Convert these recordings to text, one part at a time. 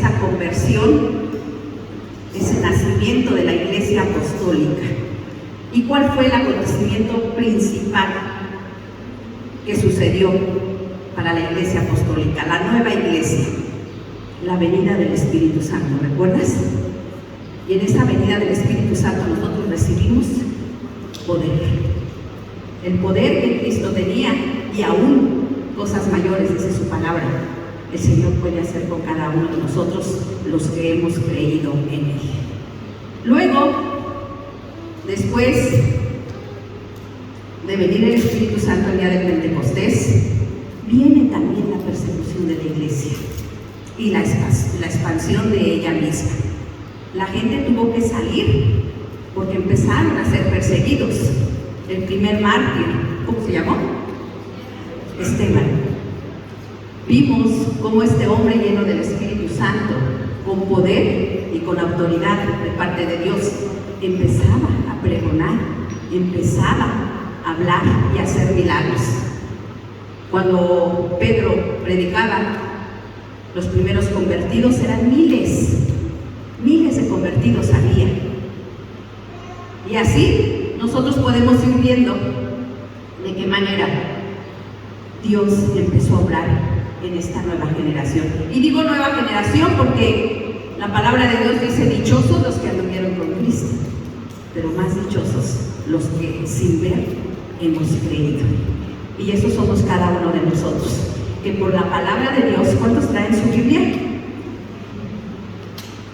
esa conversión, ese nacimiento de la Iglesia Apostólica. ¿Y cuál fue el acontecimiento principal que sucedió para la Iglesia Apostólica? La nueva iglesia, la venida del Espíritu Santo, ¿recuerdas? Y en esa venida del Espíritu Santo nosotros recibimos poder. El poder que Cristo tenía, y aún cosas mayores, dice su palabra, el Señor puede hacer con cada uno de nosotros, los que hemos creído en Él. Luego, después de venir el Espíritu Santo el día de Pentecostés, viene también la persecución de la iglesia y la expansión de ella misma. La gente tuvo que salir porque empezaron a ser perseguidos. El primer mártir, ¿cómo se llamó? Esteban. Vimos cómo este hombre lleno del Espíritu Santo, con poder y con autoridad de parte de Dios, empezaba a pregonar, empezaba a hablar y a hacer milagros. Cuando Pedro predicaba, los primeros convertidos eran miles de convertidos había. Y así nosotros podemos ir viendo de qué manera Dios empezó a obrar en esta nueva generación. Y digo nueva generación porque la palabra de Dios dice: dichosos los que anduvieron con Cristo, pero más dichosos los que sin ver hemos creído. Y eso somos cada uno de nosotros, que por la palabra de Dios, ¿cuántos traen su Biblia?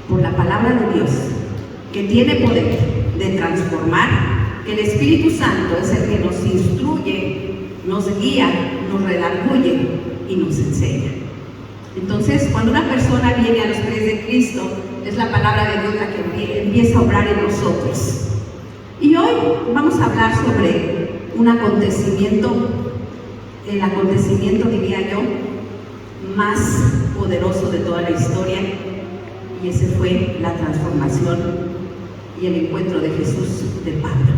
Por la palabra de Dios, que tiene poder de transformar, que el Espíritu Santo es el que nos instruye, nos guía, nos redarguye y nos enseña. Entonces, cuando una persona viene a los pies de Cristo, es la palabra de Dios la que empieza a obrar en nosotros. Y hoy vamos a hablar sobre un acontecimiento, el acontecimiento, diría yo, más poderoso de toda la historia, y ese fue la transformación y el encuentro de Jesús de Pablo.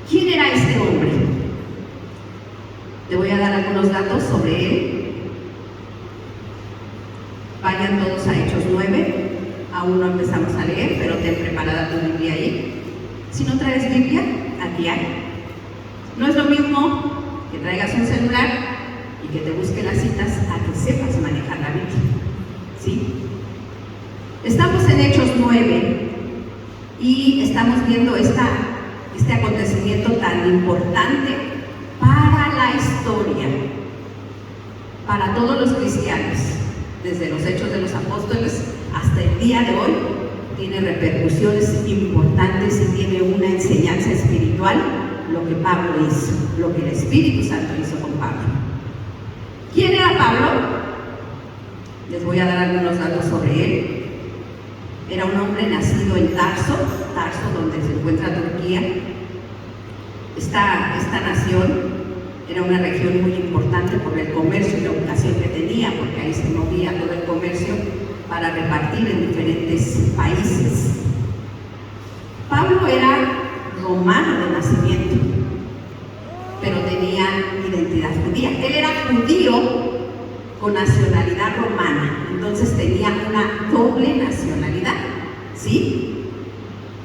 ¿Quién era este hombre? Te voy a dar algunos datos sobre él. Vayan todos a Hechos 9, aún no empezamos a leer, pero ten preparada tu Biblia ahí. Si no traes Biblia, aquí hay. No es lo mismo que traigas un celular y que te busque las citas a que sepas manejar la Biblia. ¿Sí? Estamos en Hechos 9 y estamos viendo este acontecimiento tan importante para la historia, para todos los cristianos, desde los Hechos de los Apóstoles hasta el día de hoy. Tiene repercusiones importantes y tiene una enseñanza espiritual, lo que Pablo hizo, lo que el Espíritu Santo hizo con Pablo. ¿Quién era Pablo? Les voy a dar algunos datos sobre él. Era un hombre nacido en Tarso, donde se encuentra Turquía. Esta nación era una región muy importante por el comercio y la ubicación que tenía, porque ahí se movía todo el comercio para repartir en diferentes países. Pablo era romano de nacimiento, pero tenía identidad judía. Él era judío con nacionalidad romana, entonces tenía una doble nacionalidad, ¿sí?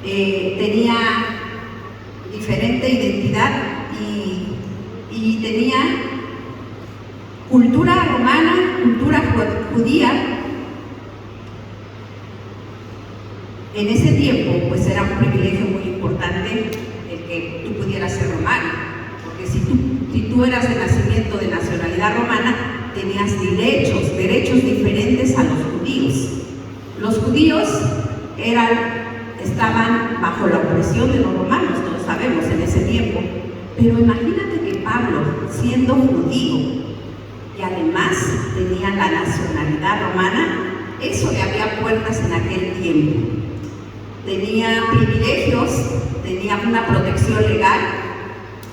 Tenía diferente identidad y tenía cultura romana, cultura judía. En ese tiempo, pues era un privilegio muy importante el que tú pudieras ser romano, porque si tú eras de nacimiento de nacionalidad romana, tenías derechos diferentes a los judíos. Los judíos estaban bajo la opresión de los romanos, todos sabemos, en ese tiempo. Pero imagínate que Pablo, siendo judío y además tenía la nacionalidad romana, eso le abría puertas en aquel tiempo. Tenía privilegios, tenía una protección legal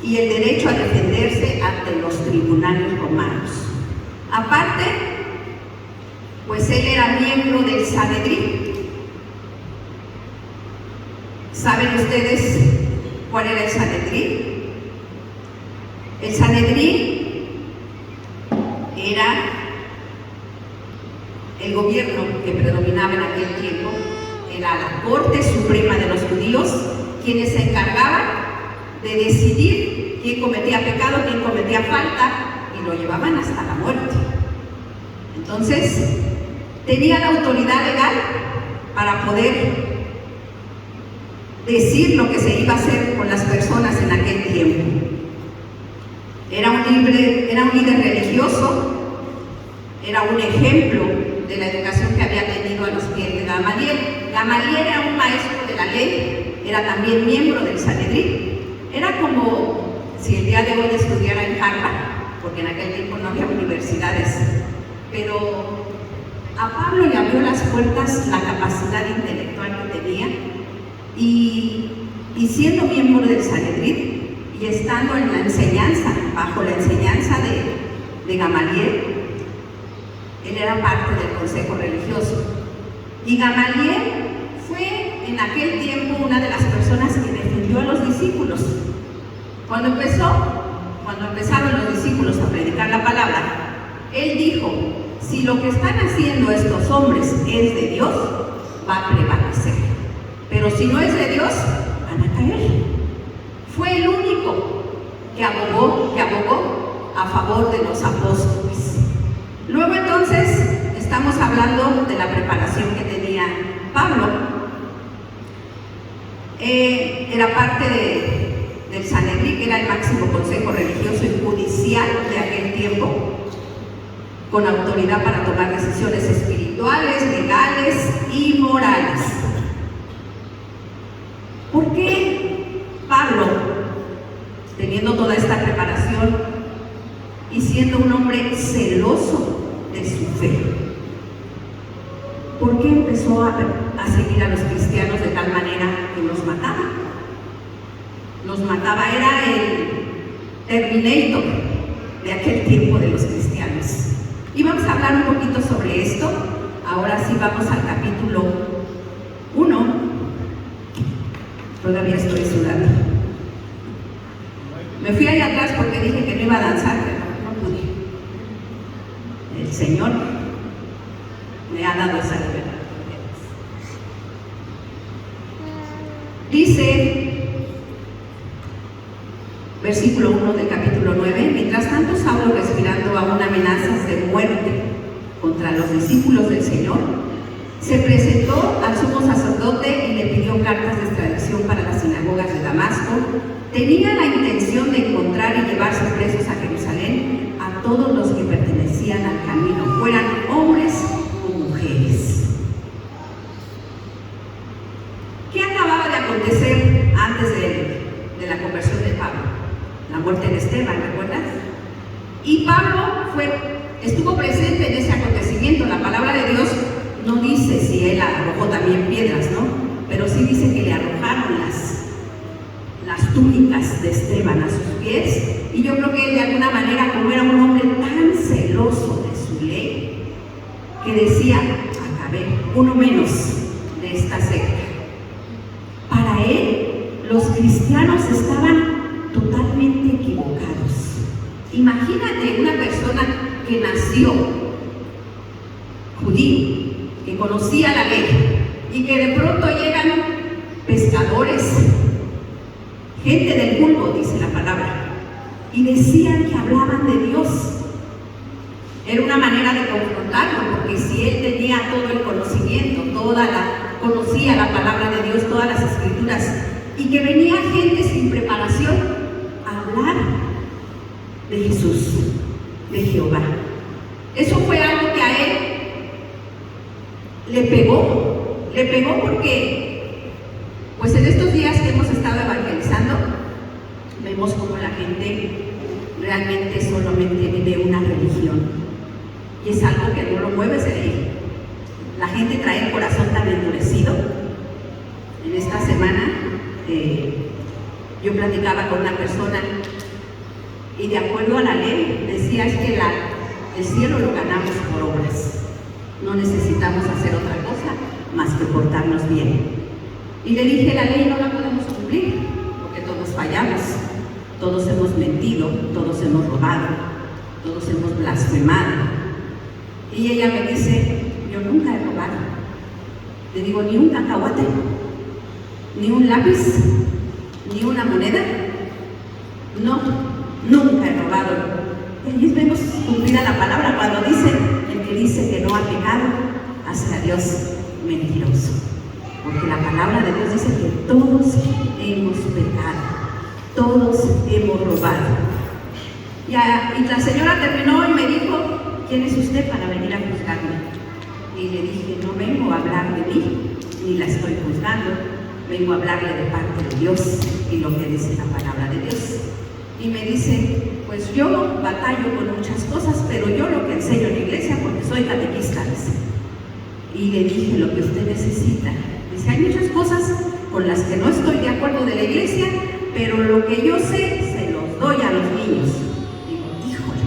y el derecho a defenderse ante los tribunales romanos. Aparte, pues él era miembro del Sanedrín. ¿Saben ustedes cuál era el Sanedrín? El Sanedrín era el gobierno que predominaba en aquel tiempo era la Corte Suprema de los Judíos, quienes se encargaban de decidir quién cometía pecado, quién cometía falta, y lo llevaban hasta la muerte. Entonces, tenía la autoridad legal para poder decir lo que se iba a hacer con las personas en aquel tiempo. Era un líder religioso, era un ejemplo de la educación que había tenido a los pies de Gamaliel. Gamaliel era un maestro de la ley, era también miembro del Sanedrín. Era como si el día de hoy estudiara en Harvard, porque en aquel tiempo no había universidades, pero a Pablo le abrió las puertas la capacidad intelectual que tenía, y siendo miembro del Sanedrín y estando en la enseñanza, bajo la enseñanza de Gamaliel, él era parte del consejo religioso. Y Gamaliel fue en aquel tiempo una de las personas que defendió a los discípulos. Cuando empezaron los discípulos a predicar la palabra, él dijo: si lo que están haciendo estos hombres es de Dios, va a prevalecer. Pero si no es de Dios, van a caer. Fue el único que abogó a favor de los apóstoles. Luego entonces, estamos hablando de la preparación que tenía Pablo. Era parte del Sanedrín, que era el máximo consejo religioso y judicial de aquel tiempo, con autoridad para tomar decisiones espirituales, legales y morales. ¿Por qué Pablo, teniendo toda esta preparación y siendo un hombre celoso de su fe, por qué empezó a seguir a los cristianos de tal manera que los mataba? Los mataba, era el Terminator de aquel tiempo de los cristianos. Y vamos a hablar un poquito sobre esto. Ahora sí vamos al capítulo 1. Todavía estoy sudando. Me fui allá atrás porque dije que no iba a danzar, pero no pude. El Señor me ha dado esa libertad. Dice, versículo 1 del capítulo 9: mientras tanto, Saulo, respirando aún amenazas de muerte contra los discípulos del Señor, se presentó al sumo sacerdote y le pidió cartas de extradición para las sinagogas de Damasco. Tenía la intención de encontrar y llevarse presos a Jerusalén a todos los que pertenecían al camino, fueran hombres o mujeres. ¿Qué acababa de acontecer antes de la conversión de Pablo? La muerte de Esteban, ¿recuerdas? Y Pablo estuvo presente en ese acontecimiento. La palabra de Dios no dice si él arrojó también piedras, ¿no? Pero sí dice que le arrojaron las túnicas de Esteban a sus pies. Y yo creo que él, de alguna manera, como era un hombre tan celoso de su ley, que decía: acabé, uno menos de esta secta. Para él, los cristianos estaban totalmente equivocados. Imagínate una persona que nació judío, que conocía la ley, y que de pronto llegan pescadores, gente del vulgo, dice la palabra, y decían que hablaban de Dios. Era una manera de confrontarlo, porque si él tenía todo el conocimiento, conocía la palabra de Dios, todas las escrituras, y que venía gente sin preparación a hablar de Jesús, de Jehová. Eso fue algo que a él le pegó porque, pues en estos días que hemos estado evangelizando, vemos como la gente realmente solamente vive una religión, y es algo que no lo mueves de ahí. La gente trae el corazón tan endurecido. En esta semana yo platicaba con una persona, y de acuerdo a la ley decía es que el cielo lo ganamos por obras. No necesitamos hacer otra cosa más que portarnos bien. Y le dije: la ley no la podemos cumplir, porque todos fallamos, todos hemos mentido, todos hemos robado, todos hemos blasfemado. Y ella me dice: yo nunca he robado. Le digo, ni un cacahuate, ni un lápiz, ni una moneda. No, nunca he robado. Y allí vemos cumplida la palabra cuando dice, el que dice que no ha pecado, hace a Dios mentiroso. Porque la palabra de Dios dice que todos hemos pecado, todos hemos robado. Y la señora terminó y me dijo, ¿quién es usted para venir a juzgarme? Y le dije, no vengo a hablar de mí, ni la estoy juzgando, vengo a hablarle de parte de Dios y lo que dice la palabra de Dios. Y me dice, pues yo batallo con muchas cosas, pero yo lo que enseño en la iglesia, porque soy catequista, dice. Y le dije, lo que usted necesita. Dice, hay muchas cosas con las que no estoy de acuerdo de la iglesia, pero lo que yo sé, se los doy a los niños. Digo, híjole,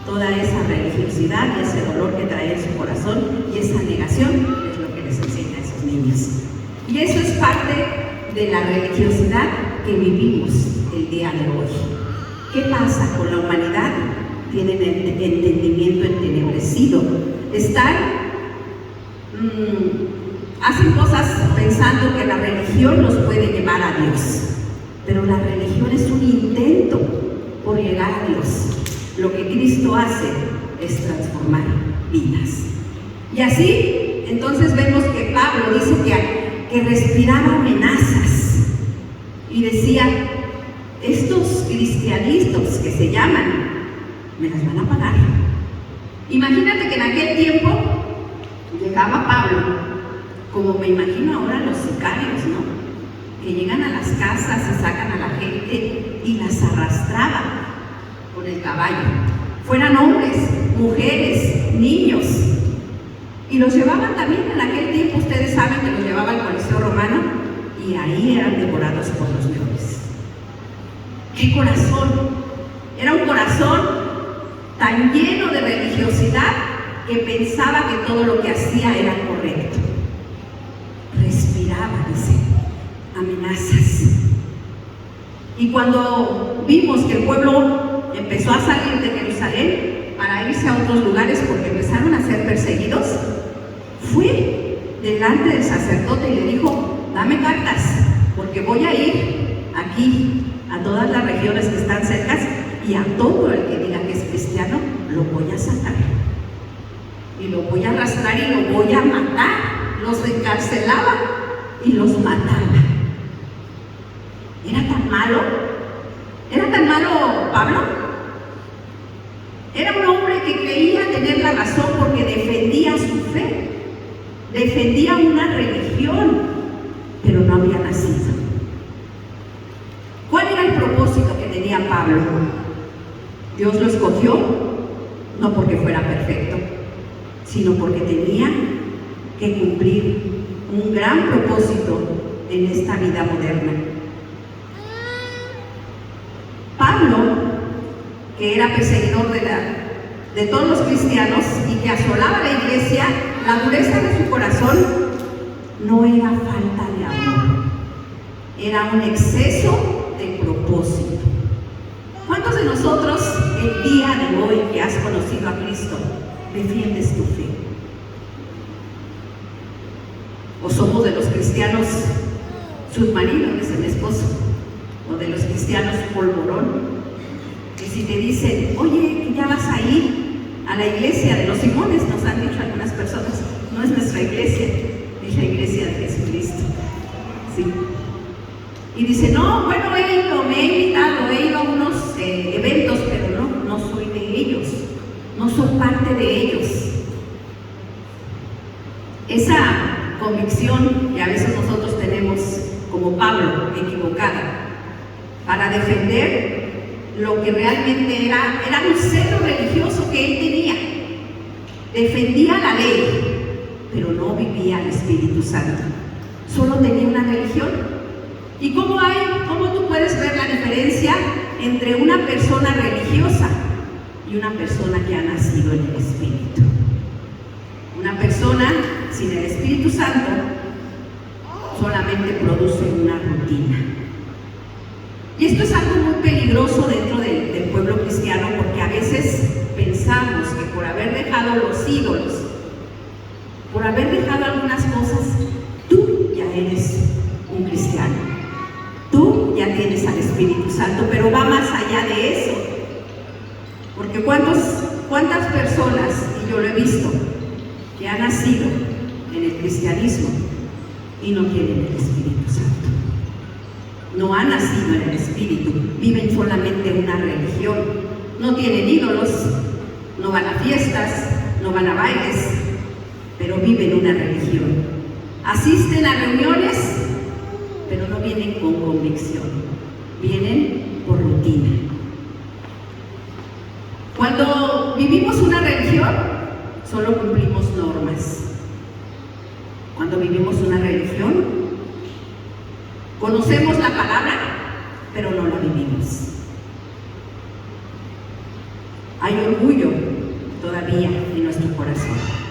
toda esa religiosidad y ese dolor que trae en su corazón y esa negación es lo que les enseña a esos niños. Y eso es parte de la religiosidad que vivimos el día de hoy. ¿Qué pasa con la humanidad? Tienen el entendimiento entenebrecido. Hacen cosas pensando que la religión los puede llevar a Dios. Pero la religión es un intento por llegar a Dios. Lo que Cristo hace es transformar vidas. Y así, entonces vemos que Pablo dice que respiraba amenazas y decía, estos cristianistas que se llaman, me las van a pagar. Imagínate que en aquel tiempo llegaba Pablo, como me imagino ahora los sicarios, ¿no? Que llegan a las casas y sacan a la gente y las arrastraban con el caballo. Fueran hombres, mujeres, niños. Y los llevaban también en aquel tiempo, ustedes saben que los llevaba al Coliseo Romano y ahí eran devorados por los leones. ¡Qué corazón! Era un corazón tan lleno de religiosidad que pensaba que todo lo que hacía era correcto. Respiraba, dice, amenazas. Y cuando vimos que el pueblo empezó a salir de Jerusalén para irse a otros lugares porque empezaron a ser perseguidos, fue delante del sacerdote y le dijo, dame cartas, porque voy a ir aquí a todas las regiones que están cercas y a todo el que diga que es cristiano, lo voy a sacar. Y lo voy a arrastrar y lo voy a matar. Los encarcelaba y los mataba. ¿Era tan malo? ¿Era tan malo Pablo? Era un hombre que creía tener la razón porque defendía su fe, defendía una religión, pero no había nacido. ¿Cuál era el propósito que tenía Pablo? Dios lo escogió, no porque fuera perfecto, sino porque tenía que cumplir un gran propósito en esta vida moderna. Pablo, que era perseguidor de todos los cristianos y que asolaba la iglesia, la dureza de su corazón no era falta de amor, era un exceso de propósito. ¿Cuántos de nosotros el día de hoy que has conocido a Cristo defiendes tu fe? ¿O somos de los cristianos submarinos, dice mi esposo, o de los cristianos polvorón, que si te dicen, oye, que ya vas a ir a la iglesia de los Simones, nos han dicho algunas personas, no es nuestra iglesia, es la iglesia de Jesucristo, ¿sí? Y dice, no, bueno, me he invitado, he ido a unos eventos, pero no soy de ellos, no soy parte de ellos. Esa convicción que a veces nosotros tenemos como Pablo, equivocada, para defender lo que realmente era un celo religioso que él tenía. Defendía la ley, pero no vivía el Espíritu Santo. Solo tenía una religión. ¿Y cómo tú puedes ver la diferencia entre una persona religiosa y una persona que ha nacido en el Espíritu? Una persona sin el Espíritu Santo solamente produce una rutina. Y esto es algo muy peligroso dentro del pueblo cristiano, porque a veces pensamos que por haber dejado los ídolos por haber dejado algunas cosas, tú ya eres un cristiano. Tú ya tienes al Espíritu Santo, pero va más allá de eso. Porque ¿cuántas personas, y yo lo he visto, que han nacido en el cristianismo y no tienen el Espíritu Santo? No han nacido en el Espíritu, viven solamente una religión, no tienen ídolos, no van a fiestas, no van a bailes, pero viven una religión. Asisten a reuniones, pero no vienen con convicción, vienen por rutina. Cuando vivimos una religión, solo cumplimos normas. Cuando vivimos una religión, conocemos la palabra, pero no la vivimos. Hay orgullo todavía en nuestro corazón.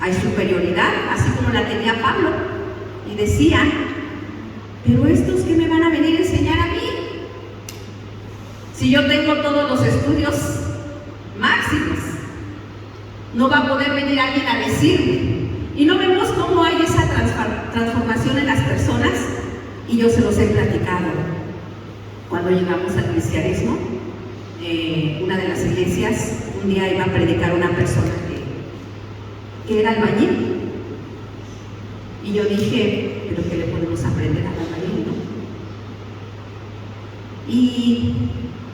Hay superioridad, así como la tenía Pablo, y decía, pero estos que me van a venir a enseñar a mí, si yo tengo todos los estudios máximos, no va a poder venir alguien a decirme. Y no vemos cómo hay esa transformación en las personas, y yo se los he platicado. Cuando llegamos al cristianismo, una de las iglesias, un día iba a predicar una persona que era albañil, y yo dije, pero ¿qué le podemos aprender al albañil, no? Y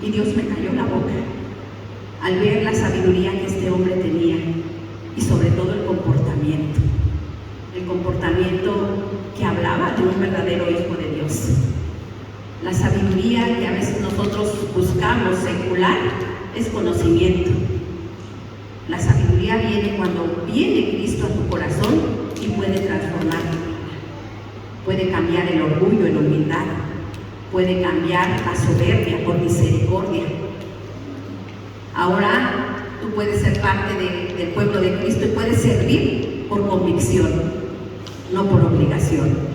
Dios me cayó la boca al ver la sabiduría que este hombre tenía, y sobre todo el comportamiento que hablaba de un verdadero hijo de Dios. La sabiduría que a veces nosotros buscamos secular es conocimiento. La sabiduría viene cuando viene Cristo a tu corazón y puede transformar tu vida. Puede cambiar el orgullo en humildad, puede cambiar la soberbia por misericordia. Ahora tú puedes ser parte del pueblo de Cristo y puedes servir por convicción, no por obligación.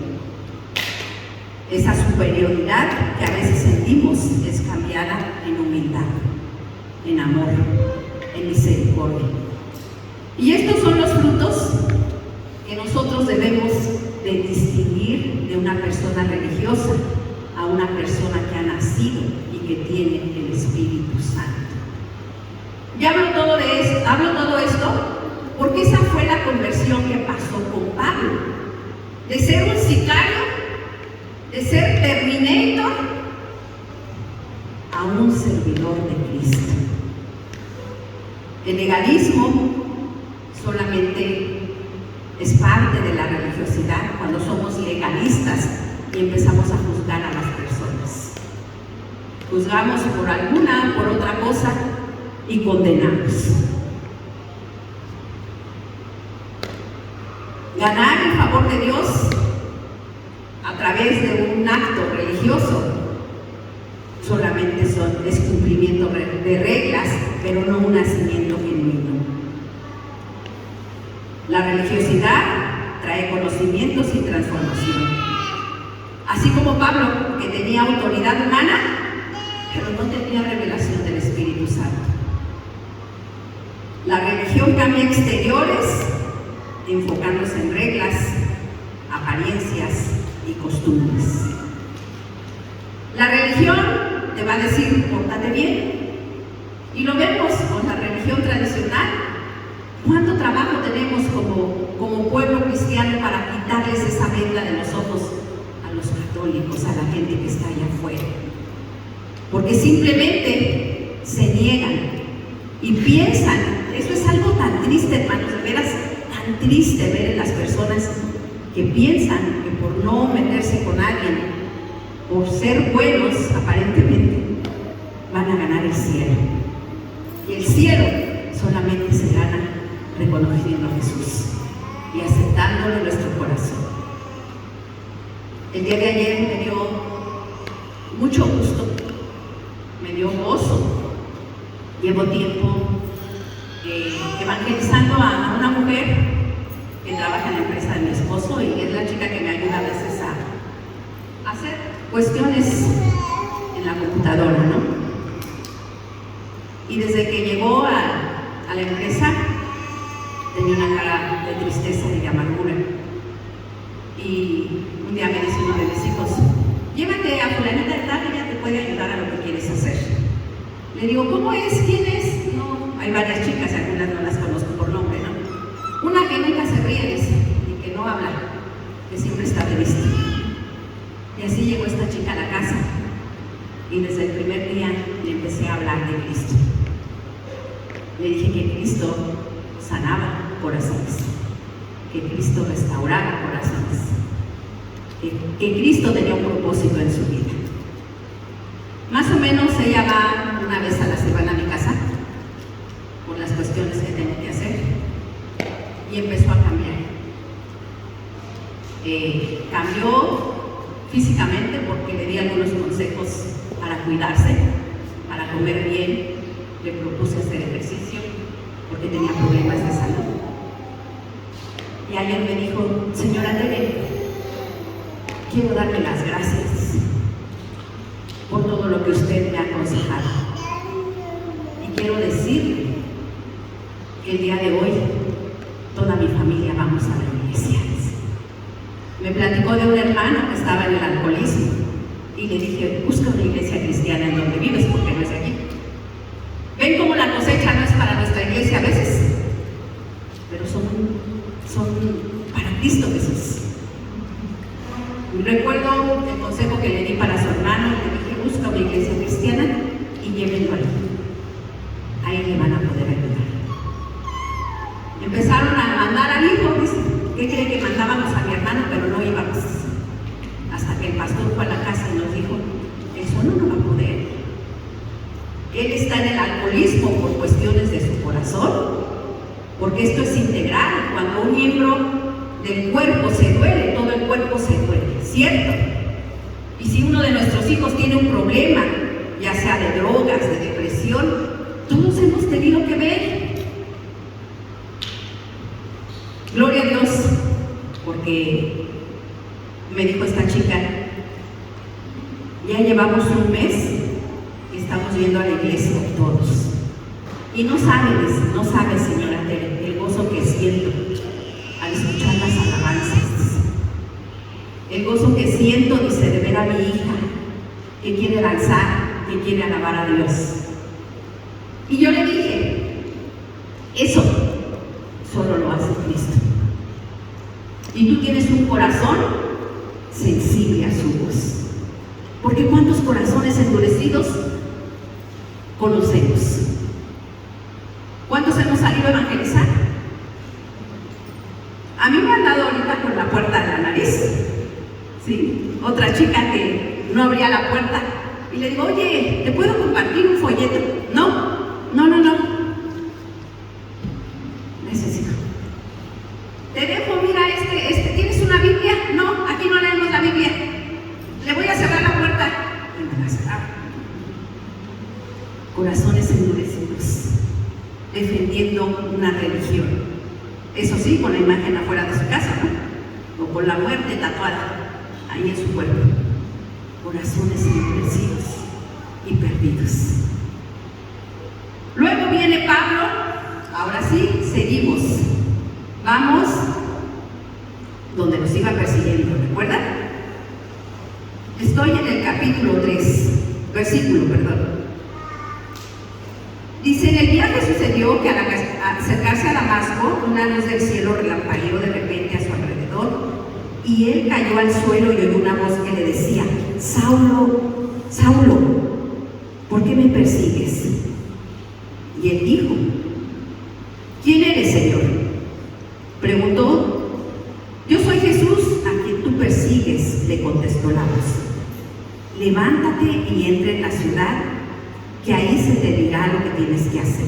Esa superioridad que a veces sentimos es cambiada en humildad, en amor, en misericordia. Y estos son los frutos que nosotros debemos de distinguir de una persona religiosa a una persona que ha nacido y que tiene el Espíritu Santo. Y hablo todo esto porque esa fue la conversión que pasó con Pablo, de ser un sicario, de ser terminator, a un servidor de Cristo. El legalismo solamente es parte de la religiosidad cuando somos legalistas y empezamos a juzgar a las personas. Juzgamos por alguna, por otra cosa y condenamos. Ganar el favor de Dios a través de un acto religioso solamente es cumplimiento de reglas, pero no un nacimiento genuino. La religiosidad trae conocimientos y transformación. Así como Pablo, que tenía autoridad humana, pero no tenía revelación del Espíritu Santo. La religión cambia exteriores, enfocándose en reglas, apariencias y costumbres. La religión te va a decir, pórtate bien. Y lo vemos con la religión tradicional. ¿Cuánto trabajo tenemos como pueblo cristiano para quitarles esa venda de los ojos a los católicos, a la gente que está allá afuera? Porque simplemente se niegan y piensan. Eso es algo tan triste, hermanos, de veras, tan triste ver en las personas que piensan que por no meterse con alguien, por ser buenos aparentemente, van a ganar el cielo. Y el cielo solamente se gana reconociendo a Jesús y aceptándolo en nuestro corazón. El día de ayer me dio mucho gusto, me dio gozo. Llevo tiempo evangelizando a una mujer que trabaja en la empresa de mi esposo y es la chica que me ayuda a veces a hacer cuestiones en la computadora, ¿no? Y desde que llegó a la empresa tenía una cara de tristeza y de amargura. Y un día me dice uno de mis hijos: llévate a fulanita de tal, ella te puede ayudar a lo que quieres hacer. Le digo: ¿cómo es? ¿Quién es? No, hay varias chicas, algunas no las conozco por nombre, ¿no? Una que nunca se ríe, dice, y que no habla, que siempre está de vista. Y así llegó esta chica a la casa, y desde el primer día le empecé a hablar de Cristo. Le dije que Cristo sanaba corazones, que Cristo restauraba corazones, que Cristo tenía un propósito en su vida. Más o menos ella va una vez a la semana a mi casa por las cuestiones que tengo que hacer, y empezó a cambiar. Cambió físicamente porque le di algunos consejos para cuidarse, para comer bien. Le propuse hacer ejercicio porque tenía problemas de salud. Y ayer me dijo: señora Tere, quiero darle las gracias por todo lo que usted me ha aconsejado. Y quiero decirle que el día de hoy toda mi familia vamos a la iglesia. Me platicó de un hermano que estaba en el alcoholismo y le dije: busca una iglesia cristiana en donde vives, porque no es aquí. Ven cómo la cosecha no es para nuestra iglesia a veces, pero son para Cristo Jesús. Y recuerdo el consejo que le di para su hermano, y le dije: busca una iglesia cristiana y llévenlo ahí. Ahí le van a poder ayudar. Empezaron a mandar al hijo, dice. ¿Qué cree que mandábamos a mi hermano, pero no íbamos? Hasta que el pastor fue a la casa y nos dijo: eso no va a poder. Él está en el alcoholismo por cuestiones de su corazón, porque esto es integral. Cuando un miembro del cuerpo se duele, todo el cuerpo se duele, ¿cierto? Y si uno de nuestros hijos tiene un problema, ya sea de drogas, de depresión, todos hemos tenido que ver. Gloria a Dios, porque me dijo esta chica: ya llevamos un mes y estamos yendo a la iglesia todos. Y no sabes, señora Tere, el gozo que siento al escuchar las alabanzas. El gozo que siento, dice, de ver a mi hija que quiere danzar, que quiere alabar a Dios. Y yo le dije: eso solo lo hace Cristo. Y tú tienes un corazón sensible a su voz. Porque ¿cuántos corazones endurecidos conocemos? ¿Cuántos hemos salido a evangelizar? A mí me han dado ahorita por la puerta de la nariz. Sí, otra chica que no abría la puerta y le digo: oye, ¿te puedo compartir un folleto? No. Necesito. Te dejo, mira, ¿tienes una Biblia? No, aquí no leemos la Biblia. Le voy a cerrar la puerta. Y me la cerraba. Corazones endurecidos, defendiendo una religión. Eso sí, con la imagen afuera de su casa, ¿no? O con la muerte tatuada ahí en su cuerpo. Corazones endurecidos y perdidos. Luego viene Pablo. Ahora sí, seguimos. Vamos donde nos iba persiguiendo, ¿recuerdan? Estoy en el capítulo 3, versículo, perdón. Dice: en el viaje sucedió que al acercarse a Damasco, una luz del cielo relampagueó de repente a su alrededor, y él cayó al suelo y oyó una voz que le decía: Saulo, Saulo, ¿por qué me persigues? Y él dijo: ¿quién eres, Señor? Preguntó. Yo soy Jesús, a quien tú persigues, le contestó la voz. Levántate y entra en la ciudad, que ahí se te dirá lo que tienes que hacer.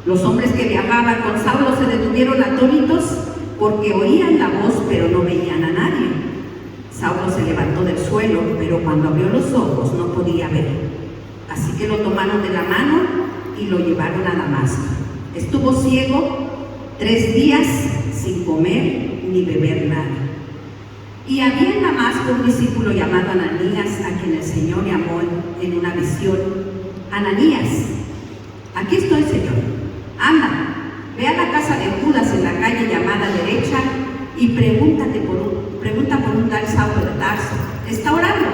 Los hombres que viajaban con Saulo se detuvieron atónitos porque oían la voz, pero no veían a nadie. Saulo se levantó del suelo, pero cuando abrió los ojos no podía ver. Así que lo tomaron de la mano y lo llevaron a Damasco. Estuvo ciego 3 días sin comer ni beber nada. Y había en Damasco un discípulo llamado Ananías, a quien el Señor llamó en una visión: Ananías. Aquí estoy, Señor. Anda, ve a la casa de Judas calle llamada derecha y pregunta por un tal Saulo de Tarso. Está orando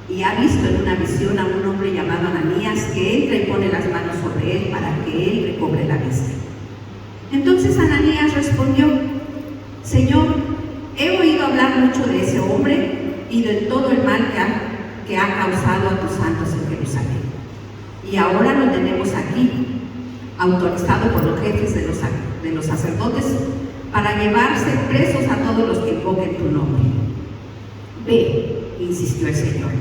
y ha visto en una visión a un hombre llamado Ananías que entra y pone las manos sobre él para que él recobre la vista. Entonces Ananías respondió: Señor, he oído hablar mucho de ese hombre y de todo el mal que ha causado a tus santos en Jerusalén. Y ahora lo tenemos aquí, autorizado por los jefes de los sacerdotes para llevarse presos a todos los que invoquen tu nombre. Ve, insistió el Señor,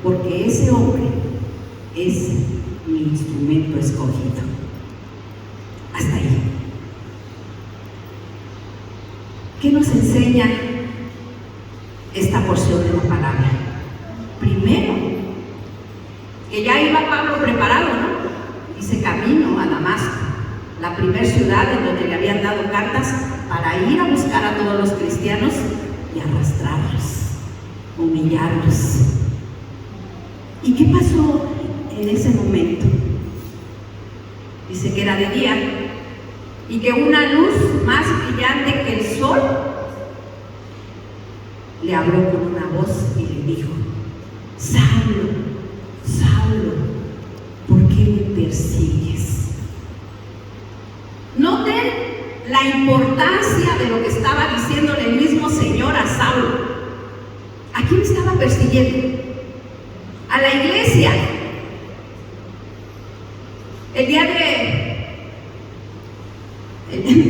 porque ese hombre es mi instrumento escogido. Hasta ahí. ¿Qué nos enseña esta porción de la palabra? Primero, que ya iba Pablo preparado, ¿no? Dice camino a Damasco, la primera ciudad en donde le habían dado cartas para ir a buscar a todos los cristianos y arrastrarlos, humillarlos. ¿Y qué pasó en ese momento? Dice que era de día y que una luz más brillante que el sol le habló con una voz y le dijo: Saulo, Saulo, ¿por qué me persigues? Noten la importancia de lo que estaba diciéndole el mismo Señor a Saulo. ¿A quién estaba persiguiendo? A la iglesia. El día de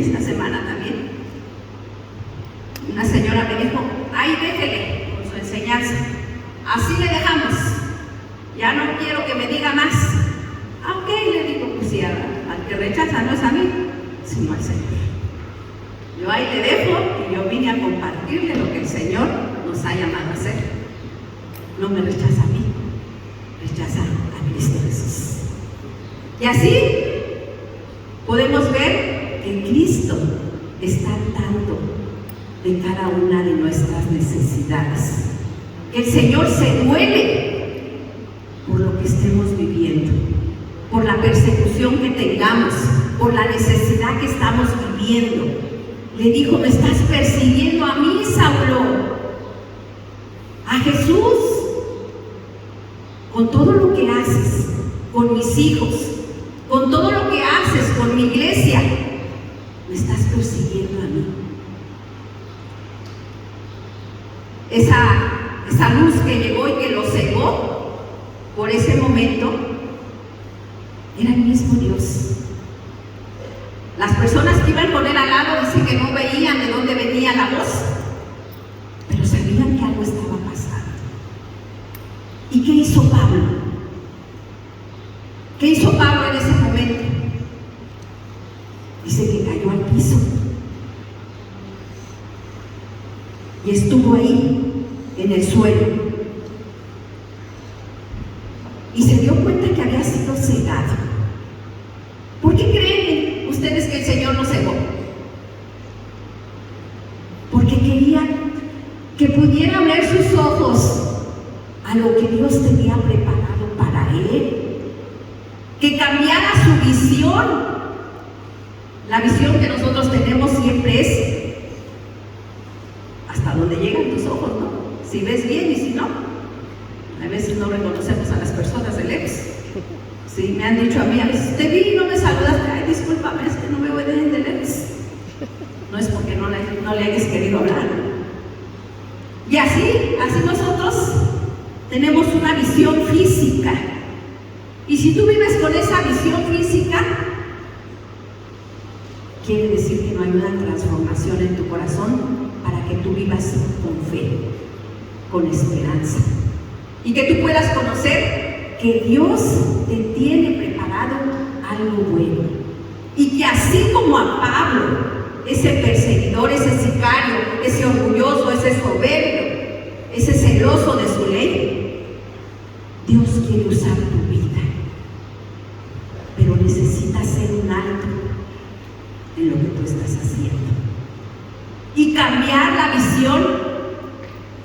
esta semana también, una señora me dijo: ay, déjele con su enseñanza, así le dejamos, ya no quiero que me diga más. Ah, ok, le digo, pues si al que rechaza no es a mí, sino al Señor. Yo ahí le dejo y yo vine a compartirle lo que el Señor nos ha llamado a hacer. No me rechaza a mí, rechaza a Cristo Jesús. Y así podemos ver que Cristo está al tanto de cada una de nuestras necesidades. El Señor se duele por lo que estemos viviendo, por la persecución que tengamos, por la necesidad que estamos viviendo. Le dijo: me estás persiguiendo a mí, Saulo, a Jesús, con todo lo que haces, con mis hijos, con todo lo que haces, con mi iglesia, me estás persiguiendo a mí. Esa luz que llegó y que lo cegó por ese momento era el mismo Dios. Las personas que iban con él al lado dicen que no veían de dónde venía la voz, pero sabían que algo estaba pasando. ¿Y qué hizo Pablo? ¿Qué hizo Pablo en ese momento? Dice que cayó al piso y estuvo ahí en el suelo y se dio cuenta que había sido cegado. ¿Por qué creen ustedes que el Señor lo cegó? Porque quería que pudiera ver sus ojos a lo que Dios tenía preparado para él, que cambiara su visión. La visión que nosotros tenemos siempre es hasta donde llegan tus ojos, ¿no? Si ves bien y si no. A veces no reconocemos a las personas del ex. Sí, me han dicho a mí, a veces te vi y no me saludaste. Ay, discúlpame, es que no me voy del ex. No es porque no le hayas querido hablar. Y así nosotros tenemos una visión física. Y si tú vives con esa visión física, quiere decir que no hay una transformación en tu corazón para que tú vivas con fe, con esperanza, y que tú puedas conocer que Dios te tiene preparado algo bueno, y que así como a Pablo, ese perseguidor, ese sicario, ese orgulloso, ese soberbio, ese celoso de su ley, Dios quiere usar tu vida, pero necesitas hacer un alto en lo que tú estás haciendo y cambiar la visión,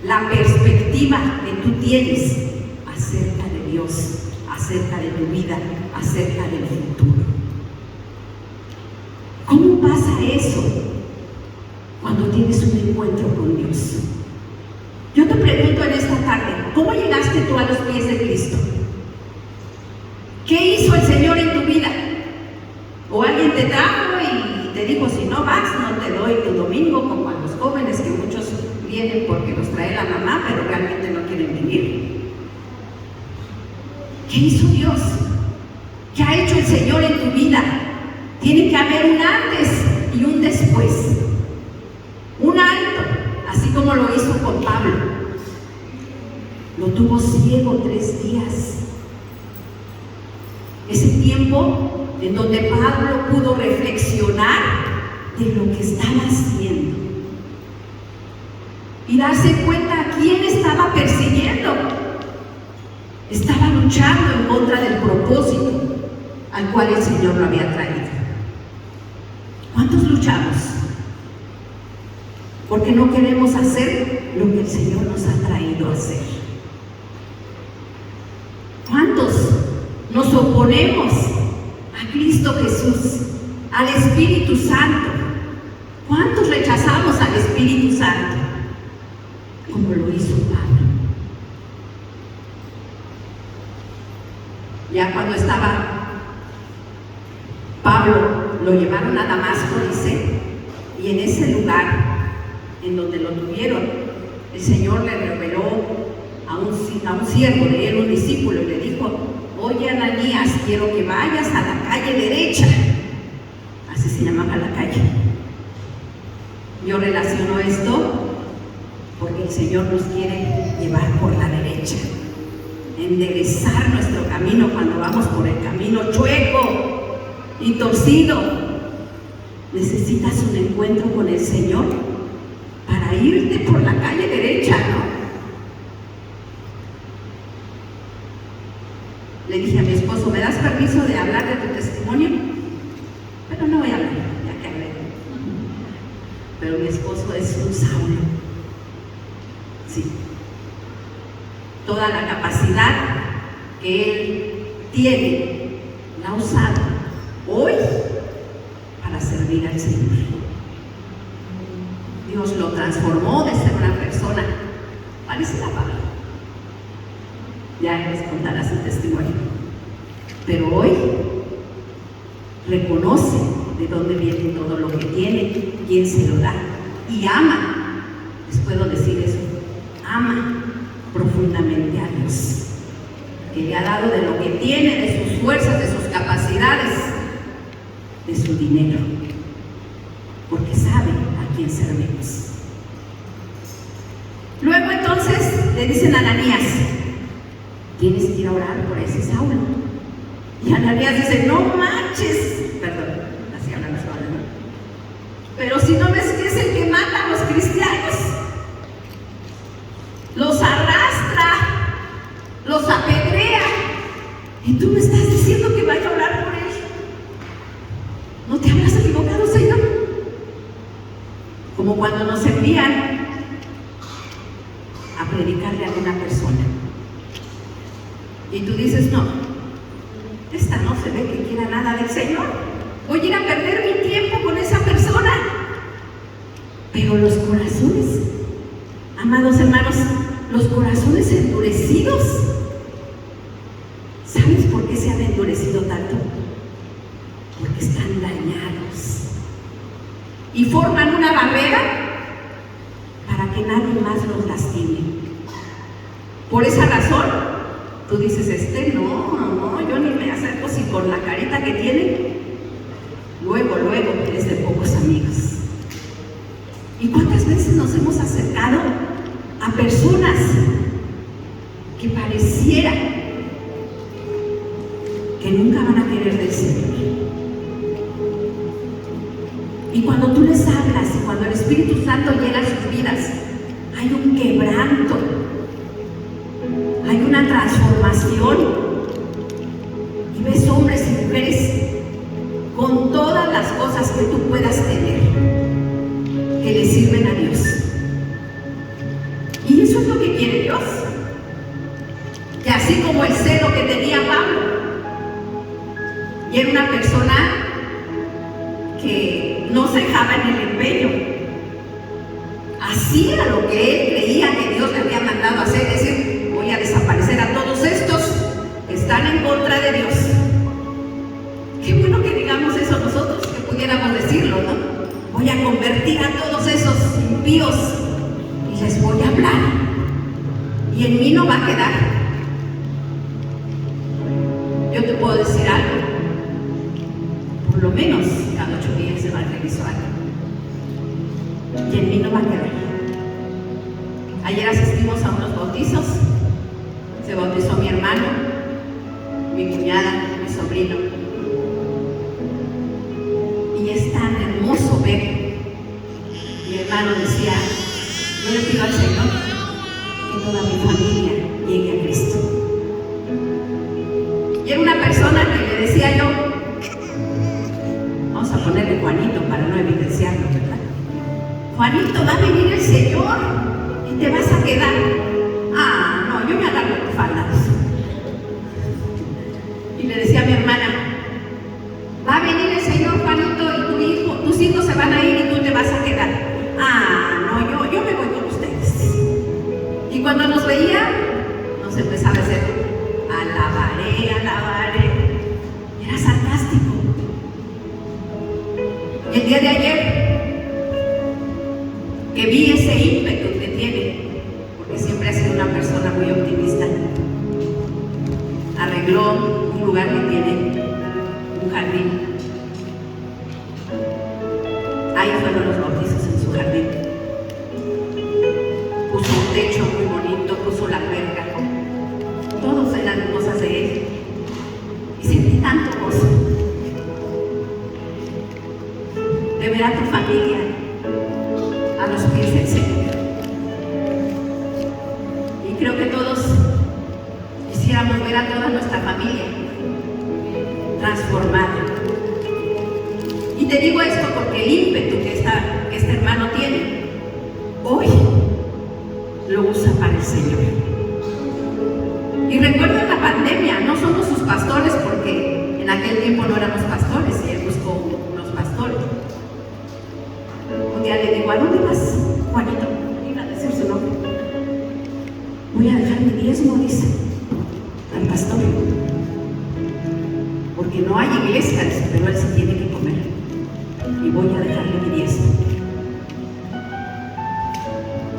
la perspectiva que tú tienes acerca de Dios, acerca de tu vida, acerca del futuro. ¿Cómo ¿Cómo pasa eso cuando tienes un encuentro con Dios? Yo te pregunto en esta tarde, ¿cómo llegaste tú a los pies de Cristo? ¿Qué hizo el Señor en tu vida? ¿O alguien te trajo y te dijo, si no vas, no te doy tu domingo, como a los jóvenes que muchos vienen porque los trae la mamá, pero realmente no quieren venir? ¿Qué hizo Dios? ¿Qué ha hecho el Señor en tu vida? Tiene que haber un antes y un después. Un alto, así como lo hizo con Pablo. Lo tuvo ciego 3 días. Ese tiempo en donde Pablo pudo reflexionar de lo que estaba haciendo y darse cuenta a quién estaba persiguiendo. Estaba luchando en contra del propósito al cual el Señor lo había traído. ¿Cuántos luchamos? Porque no queremos hacer lo que el Señor nos ha traído a hacer. ¿Cuántos nos oponemos a Cristo Jesús, al Espíritu Santo? ¿Cuántos rechazamos al Espíritu Santo? Como lo hizo Pablo. Ya cuando estaba Pablo, lo llevaron a Damasco, dice, y en ese lugar en donde lo tuvieron, el Señor le reveló a un siervo de él, un discípulo, y le dijo: oye, Ananías, quiero que vayas a la calle derecha. Así se llamaba la calle. Yo relaciono esto porque el Señor nos quiere llevar por la derecha, enderezar nuestro camino cuando vamos por el camino chueco y torcido. Necesitas un encuentro con el Señor para irte por la calle derecha, ¿no? Le dije a mi esposo: ¿me das permiso de hablar de tu testimonio? Pero no voy a hablar, ya que hablé. Pero mi esposo es un Saulo. Sí. Toda la capacidad que él tiene la ha usado hoy para servir al Señor. Dios lo transformó de ser una persona parecida a Pablo. Ya él les contará su testimonio. Pero hoy reconoce de dónde viene todo lo que tiene, quién se lo da, y ama. Les puedo decir eso: ama profundamente a Dios, que le ha dado de lo que tiene, de sus fuerzas, de sus capacidades, de su dinero, porque sabe a quién servimos. Luego entonces le dicen a Ananías: tienes que ir a orar por ese Saulo. Y Ananías dice: no manches, perdón, así hablan los padres, ¿no? Pero si no ves que es el que mata a los cristianos, los arrastra, los apedrea, y tú me estás diciendo que vaya a orar por él. ¿No te habrás equivocado, Señor? Como cuando nos envían a predicarle a una persona y tú dices: no, esta no se ve que quiera nada del Señor, voy a ir a perder mi tiempo con esa persona. Pero los corazones, amados hermanos, los corazones endurecidos, ¿sabes por qué se han endurecido tanto? Porque están dañados y forman una barrera para que nadie más los lastime. Por esa razón, tú dices: no, yo ni me acerco, si con la carita que tiene, luego es de pocos amigos. ¿Y cuántas veces nos hemos acercado a personas que pareciera que nunca van a querer del Señor? Y cuando tú les hablas y cuando el Espíritu Santo llega a sus vidas, hay un quebranto, hay una transformación, y ves hombres y mujeres con todas las cosas que tú puedas tener, que le sirven a Dios. Y eso es lo que quiere Dios. Que así como el celo que tenía Pablo, y era una persona que no cejaba en el empeño. Hacía lo que él creía que Dios le había mandado hacer, es decir, voy a desaparecer a todos estos que están en contra de Dios. Qué bueno que digamos eso nosotros, que pudiéramos decirlo, ¿no? Voy a convertir a todos esos impíos y les voy a hablar. Y en mí no va a quedar. Yo te puedo decir algo. Por lo menos cada 8 días se evangelizó algo. Y en mí no va a quedar. Ayer asistimos a unos bautizos. Se bautizó mi hermano, mi cuñada, mi sobrino. Y es tan hermoso ver. Mi hermano decía, yo le pido al Señor que toda mi familia llegue a Cristo. Y era una persona que le decía yo, vamos a ponerle Juanito para no evidenciarlo, ¿verdad? Juanito, va a venir el Señor y te vas a quedar. Ah, no, yo me agarro por faldas. Y le decía a mi hermana, va a venir el Señor, Juanito, y tus hijos se van a ir y tú te vas a quedar. Ah, no, yo me voy con ustedes. Y cuando nos veía, nos empezaba a hacer, alabaré. Era sarcástico. Y el día de ayer, que vi ese ímpetu que tiene, porque siempre ha sido una persona muy optimista, arregló un lugar que tiene un jardín. Ahí fueron los bautizos en su jardín. Puso un techo muy bonito, puso la alberca. Todos eran cosas de él. Y sentí tanto gozo de ver a tu familia a los pies del Señor. Y creo que todos quisiéramos ver a toda nuestra familia transformada. Y te digo esto porque el ímpetu que este hermano tiene, hoy lo usa para el Señor. Y recuerdo en la pandemia, no somos sus pastores porque en aquel tiempo no éramos pastores y él buscó unos pastores. Un día le digo, ¿a dónde vas, Juanito? Iba a decir su nombre. Voy a dejar mi diezmo, dice, al pastor. Porque no hay iglesia, pero él se tiene que comer. Y voy a dejarle mi diezmo.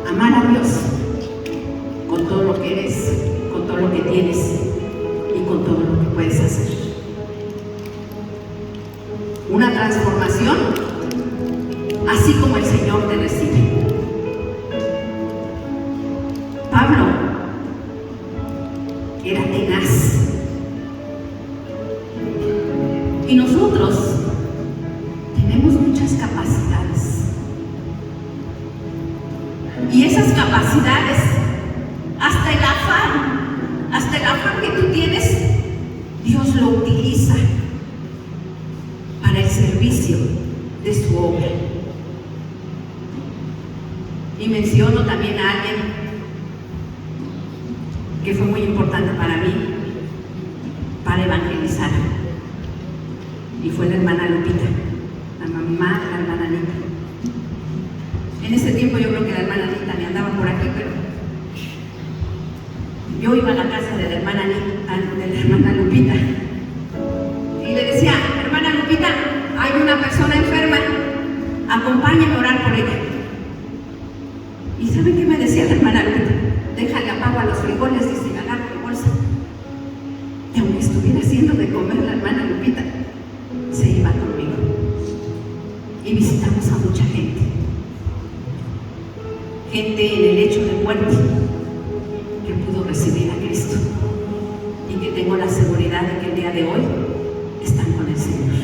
Amar a Dios con todo lo que eres, con todo lo que tienes y con todo lo que puedes hacer. Una transformación así como el Señor te recibe. Pablo era tenaz. Y nosotros tenemos muchas capacidades. Y esas capacidades, hasta el afán que tú tienes, Dios lo utiliza para el servicio de su obra. Y menciono también a alguien que fue muy importante para mí, para evangelizar. Y fue la hermana Lupita, la mamá de la hermana Anita. En ese tiempo yo creo que la hermana Anita me andaba por aquí, pero yo iba a la casa de la hermana Anita, de la hermana Lupita, y le decía, hermana Lupita, hay una persona enferma, acompáñame a orar por ella. ¿Y saben qué me decía la hermana Lupita? Déjale apago a los frijoles, dice, y agarro mi bolsa. Y aunque estuviera haciendo de comer la hermana Lupita, se iba conmigo. Y visitamos a mucha gente. Gente en el lecho de muerte que pudo recibir a Cristo. Y que tengo la seguridad de que el día de hoy están con el Señor.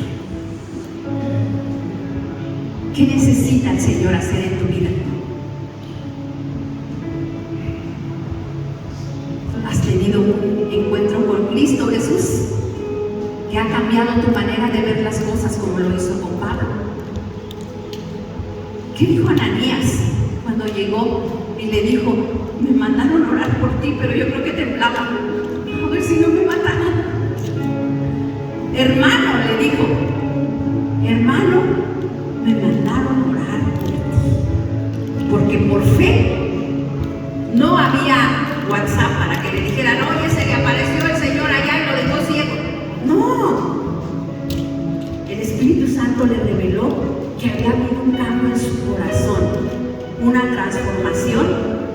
¿Qué necesita el Señor hacer en tu vida? ¿Has tenido un encuentro con Cristo Jesús que ha cambiado tu manera de ver las cosas como lo hizo con Pablo? ¿Qué dijo Ananías cuando llegó y le dijo, me mandaron a orar por ti, pero yo creo que temblaba, a ver si no me mataron? Hermano, le dijo, hermano, me porque por fe no había WhatsApp para que le dijeran, oye, se le apareció el Señor allá y lo dejó ciego. No, el Espíritu Santo le reveló que había habido un cambio en su corazón, una transformación,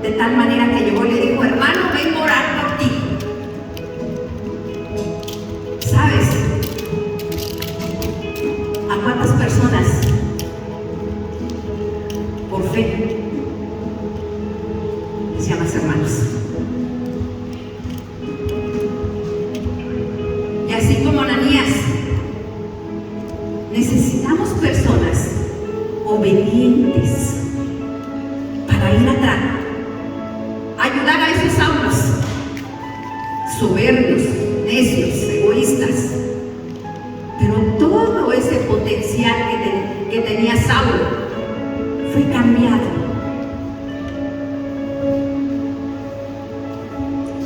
de tal manera que llegó y le dijo, hermano, vengo a orar por ti. ¿Sabes a cuántas personas por fe les llamas hermanos? Y así como Ananías, necesitamos personas obedientes para ir atrás, ayudar a esos Saulos soberbios, necios, egoístas. Pero todo ese potencial que tenía Saulo fue cambiado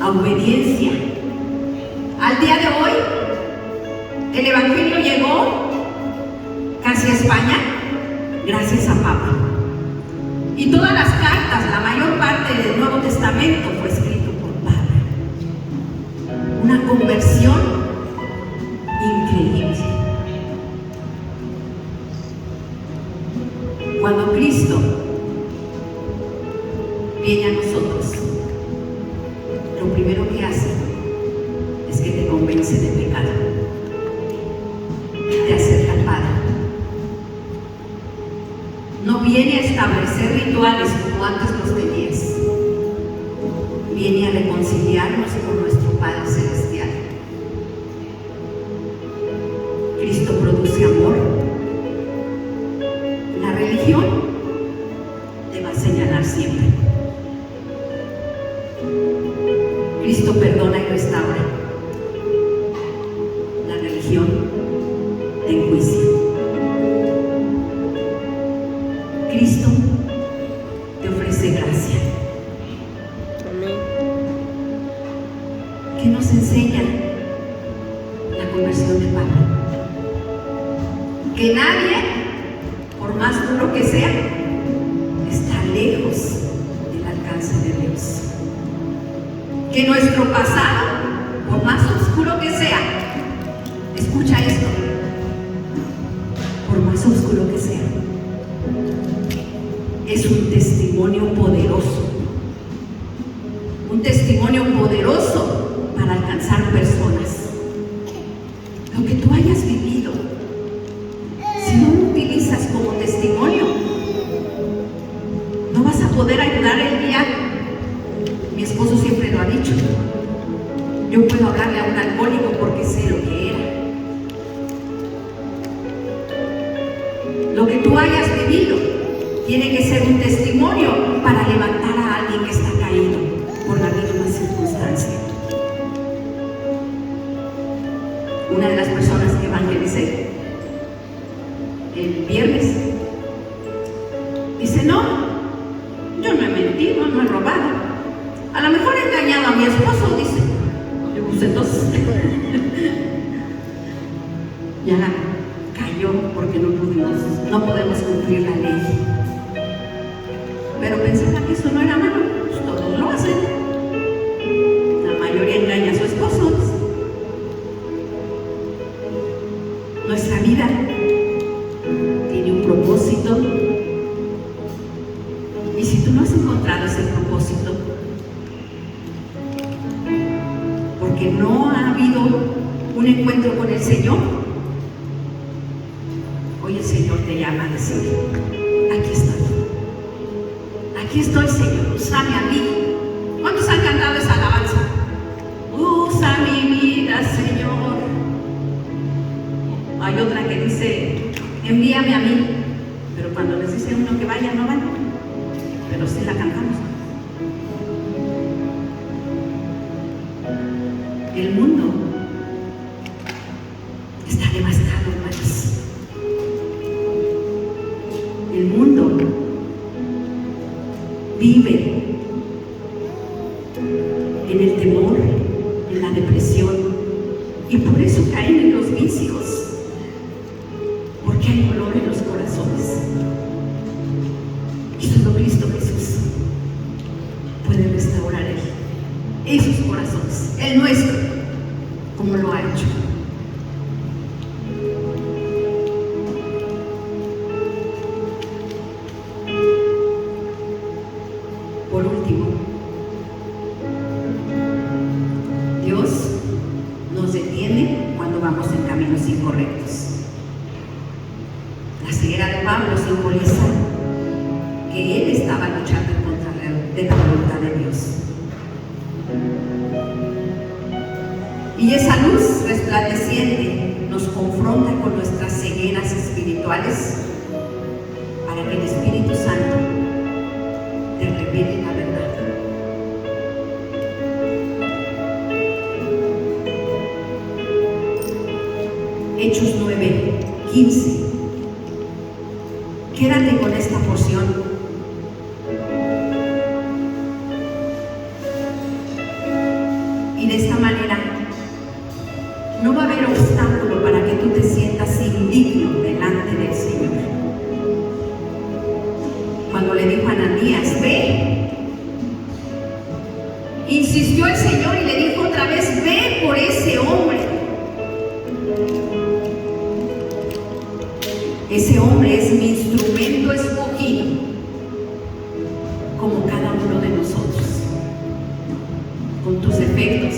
a obediencia. Al día de hoy, el Evangelio llegó casi a España gracias a Pablo. Y todas las cartas, la mayor parte del Nuevo Testamento fue escrito por Pablo. Una conversión increíble. Cuando Cristo viene a nosotros, lo primero que hace es que te convence de pecado, te acerca al Padre. No viene a establecer rituales como antes los tenías, viene a reconciliarnos con nuestro Padre Celestial. Cristo produce amor. La religión te va a señalar siempre. Cristo perdona y restaura. La religión te enjuicia. Cristo te ofrece gracia. Amén. ¿Qué nos enseña la conversión de Pablo? Que nadie, por más duro que sea, está lejos del alcance de Dios. Que nuestro pasado, por más oscuro que sea, escucha esto, por más oscuro que sea, es un testimonio poderoso. Un testimonio poderoso para alcanzar personas. Lo que tú hayas vivido, si no lo utilizas como testimonio, no vas a poder ayudar el día. Mi esposo siempre lo ha dicho. Yo puedo hablarle a un alcohólico porque sé lo que era. Lo que tú hayas vivido tiene que ser un testimonio para levantar a alguien que está caído por la misma circunstancia. Una de las personas que evangelicé el viernes dice, no, yo no he mentido, no he robado. A lo mejor he engañado a mi esposo, dice. Yo pues entonces ya cayó porque no podemos cumplir la ley. Pero pensaba que eso no era malo, pues todos lo hacen. La mayoría engaña a su esposo. Nuestra vida tiene un propósito, y si tú no has encontrado ese propósito, porque no ha habido un encuentro con el Señor, hoy el Señor te llama a decir, aquí estoy. Aquí estoy, Señor, úsame a mí. ¿Cuántos han cantado esa alabanza? Usa mi vida, Señor. Hay otra que dice, envíame a mí. Pero cuando les dice uno que vaya, no van. Pero sí la cantamos. El mundo está devastado, hermanos. El mundo vive en el temor, en la depresión, y por eso caen en los vicios, porque hay dolor en los corazones. Y solo Cristo Jesús el nuestro, como lo ha hecho. Por último, Dios nos detiene cuando vamos en caminos incorrectos. La ceguera de Pablo simboliza que él estaba luchando en contra de la voluntad de Dios. Y esa luz resplandeciente nos confronta con nuestras cegueras espirituales para que el Espíritu Santo te revele la verdad. Hechos 9:15. Quédate con esta porción. Y de esta manera no va a haber obstáculo para que tú te sientas indigno delante del Señor. Cuando le dijo a Ananías, ve, insistió el Señor y le dijo otra vez, ve por ese hombre. Ese hombre es mi instrumento escogido, como cada uno de nosotros, con tus defectos,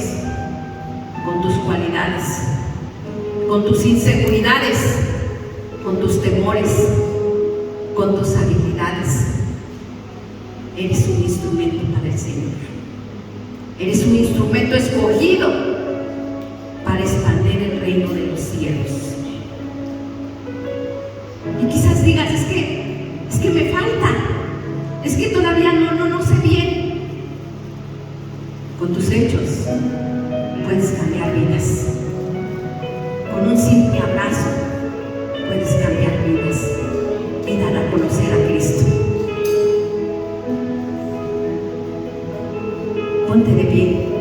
con tus cualidades, con tus inseguridades, con tus temores, con tus habilidades. Eres un instrumento para el Señor. Eres un instrumento escogido para expandir el reino de los cielos. Y quizás digas, es que me falta, es que todavía no sé bien. Con tus hechos puedes cambiar vidas. Con un simple abrazo puedes cambiar vidas y dar a conocer a Cristo. Ponte de pie.